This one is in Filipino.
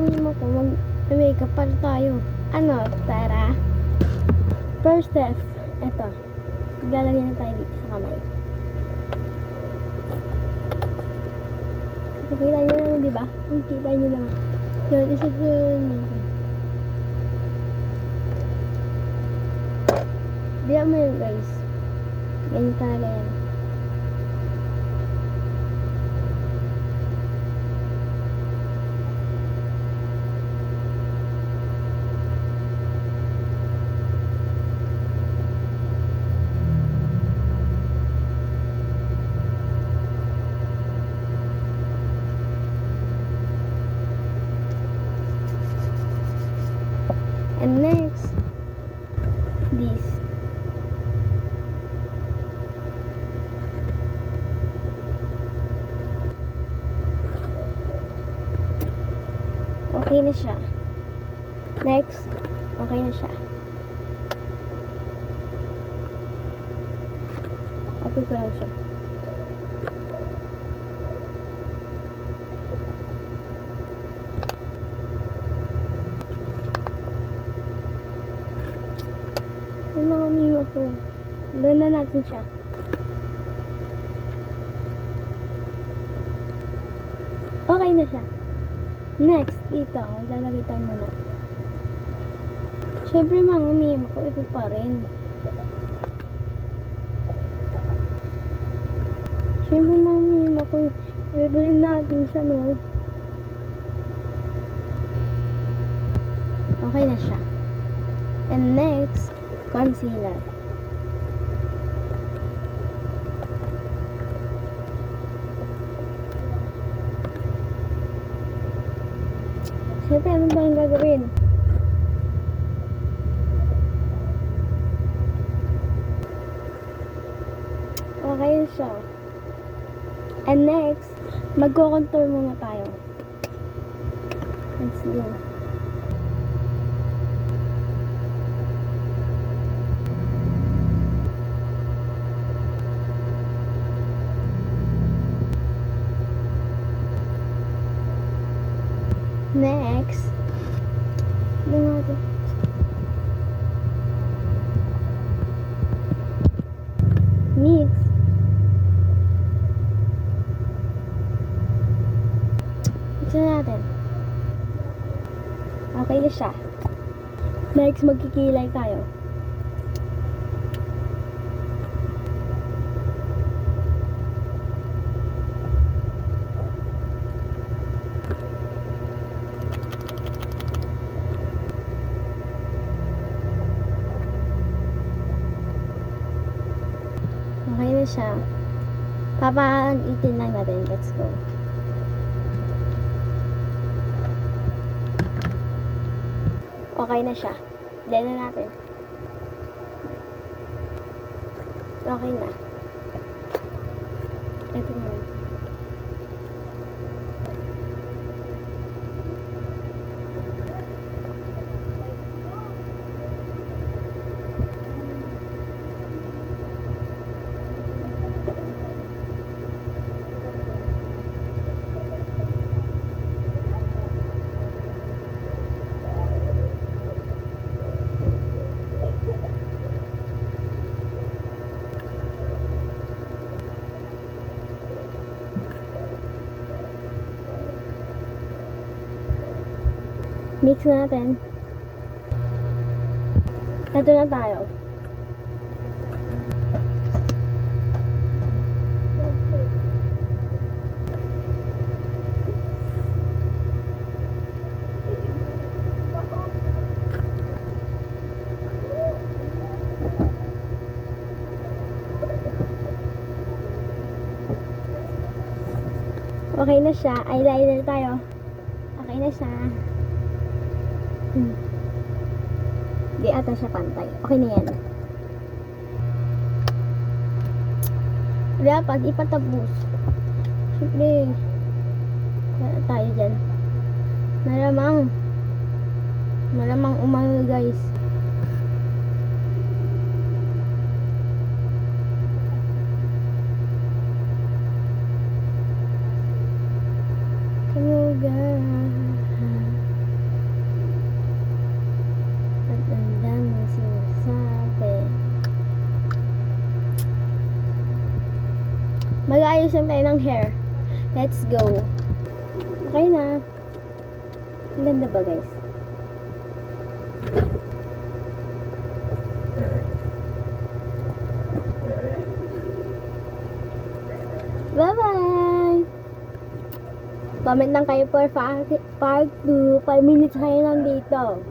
mo ko, mag-makeup para tayo. Ano, Tara? First step, eto. Maglalagay na tayo dito sa kamay. Nakikita nyo naman, di ba? Nakikita nyo naman. Yun, isip ko yun. Diyan mo yun, guys. Ganyan talaga yan. And next, this. Okay na siya. Next, okay na siya. Okay ko lang siya. Yung mga mimo ko. Doon na natin siya. Okay na siya. Next, dito. Lalagay tayo muna. Siyempre mga mimo ko, ito pa rin. Siyempre mga mimo ko, ibilin natin siya, no? Okay na siya. And next, concealer. Siyempre, ano ba yung gagawin? Okay siya. And next, magko-contour muna tayo. Let's go. Next, ano natin? Mix. Mix na natin. Okay na siya. Next, magkikilay tayo. Okay na siya. Papag-itin lang natin. Let's go. Okay na siya. Blend na natin. Okay na. Ito na. Mix na natin. Ito na tayo. Okay na siya. Eyeliner tayo. Okay na siya. Di ata siya pantay. Okay na yan. Dapat ipatapos. Siyempre, wala tayo dyan. Malamang umano guys. Kamuga. Mag-aayos lang tayo ng hair. Let's go. Okay na. Ang ganda ba, guys? Bye-bye! Comment lang kayo for part 2. 5 minutes kayo lang dito.